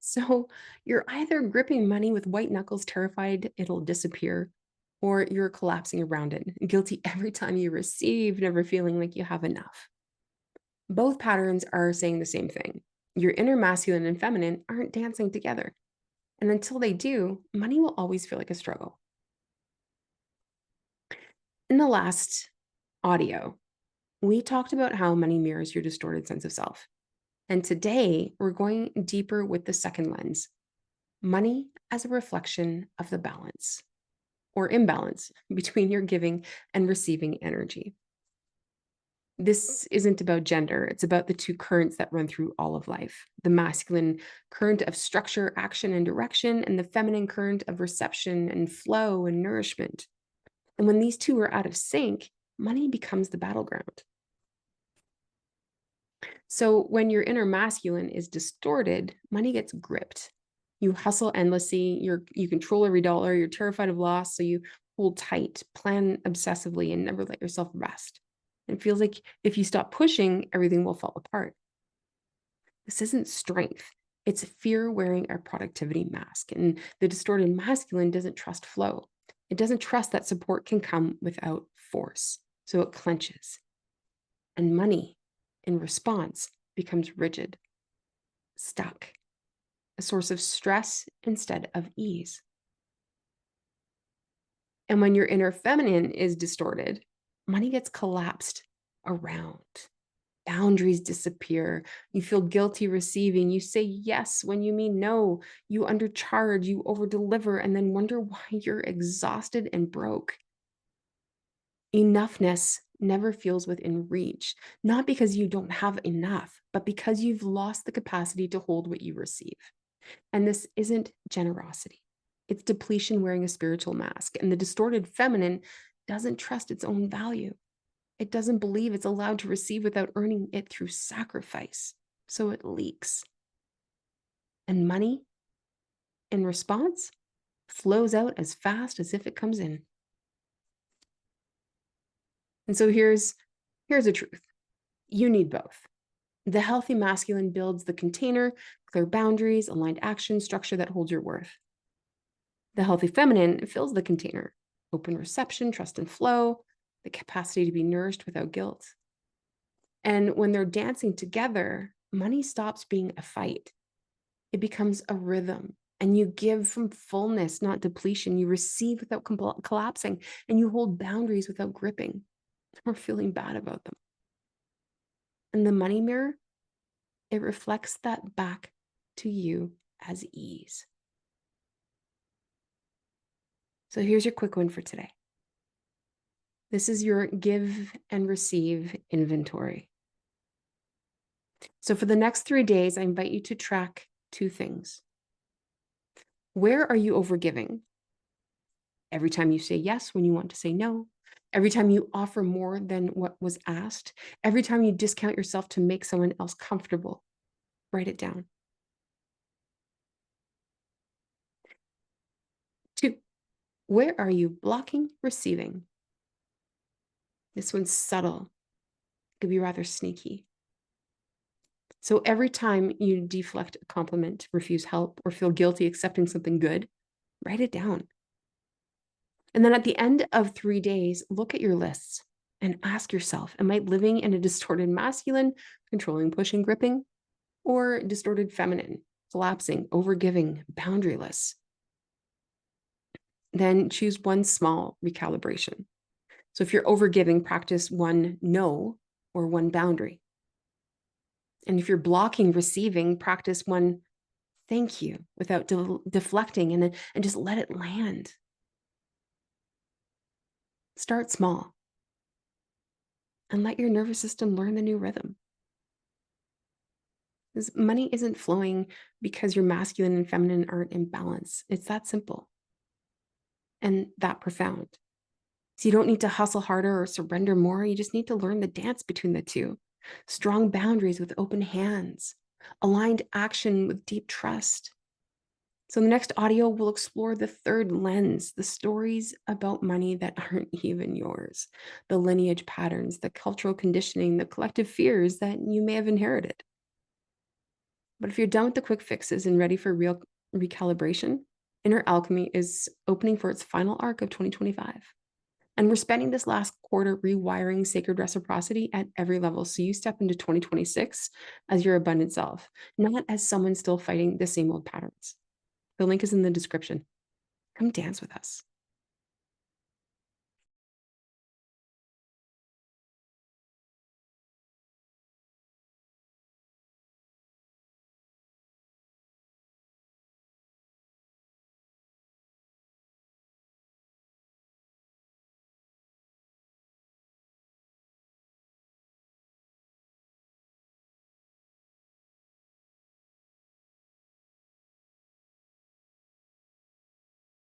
So you're either gripping money with white knuckles, terrified it'll disappear, or you're collapsing around it, guilty every time you receive, never feeling like you have enough. Both patterns are saying the same thing. Your inner masculine and feminine aren't dancing together. And until they do, money will always feel like a struggle. In the last audio, we talked about how money mirrors your distorted sense of self. And today, we're going deeper with the second lens, money as a reflection of the balance or imbalance between your giving and receiving energy. This isn't about gender, it's about the two currents that run through all of life, the masculine current of structure, action, and direction, and the feminine current of reception and flow and nourishment. And when these two are out of sync, money becomes the battleground. So when your inner masculine is distorted, money gets gripped. You hustle endlessly, you control every dollar, you're terrified of loss, so you hold tight, plan obsessively, and never let yourself rest. It feels like if you stop pushing, everything will fall apart. This isn't strength. It's fear wearing a productivity mask. And the distorted masculine doesn't trust flow. It doesn't trust that support can come without force. So it clenches. And money, in response, becomes rigid, stuck, a source of stress instead of ease. And when your inner feminine is distorted, money gets collapsed around. Boundaries disappear. You feel guilty receiving. You say yes when you mean no. You undercharge, you overdeliver, and then wonder why you're exhausted and broke. Enoughness never feels within reach, not because you don't have enough, but because you've lost the capacity to hold what you receive. And this isn't generosity. It's depletion wearing a spiritual mask. And the distorted feminine doesn't trust its own value. It doesn't believe it's allowed to receive without earning it through sacrifice. So it leaks. And money, in response, flows out as fast as if it comes in. And so here's the truth. You need both. The healthy masculine builds the container, clear boundaries, aligned action, structure that holds your worth. The healthy feminine fills the container, open reception, trust and flow, the capacity to be nourished without guilt. And when they're dancing together, money stops being a fight. It becomes a rhythm. And you give from fullness, not depletion. You receive without collapsing, and you hold boundaries without gripping or feeling bad about them. And the money mirror, it reflects that back to you as ease. So here's your quick one for today. This is your give and receive inventory. So for the next 3 days, I invite you to track two things. Where are you overgiving? Every time you say yes when you want to say no. Every time you offer more than what was asked. Every time you discount yourself to make someone else comfortable. Write it down. 2, where are you blocking receiving? This one's subtle. It could be rather sneaky. So every time you deflect a compliment, refuse help, or feel guilty accepting something good, write it down. And then at the end of 3 days, look at your lists and ask yourself, am I living in a distorted masculine, controlling, pushing, gripping, or distorted feminine, collapsing, overgiving, boundaryless? Then choose one small recalibration. So if you're overgiving, practice one no or one boundary. And if you're blocking receiving, practice one thank you without deflecting and just let it land. Start small and let your nervous system learn the new rhythm. Because money isn't flowing because your masculine and feminine aren't in balance. It's that simple and that profound. So you don't need to hustle harder or surrender more. You just need to learn the dance between the two. Strong boundaries with open hands, aligned action with deep trust. So in the next audio, we'll explore the third lens, the stories about money that aren't even yours, the lineage patterns, the cultural conditioning, the collective fears that you may have inherited. But if you're done with the quick fixes and ready for real recalibration, Inner Alchemy is opening for its final arc of 2025. And we're spending this last quarter rewiring sacred reciprocity at every level. So you step into 2026 as your abundant self, not as someone still fighting the same old patterns. The link is in the description. Come dance with us.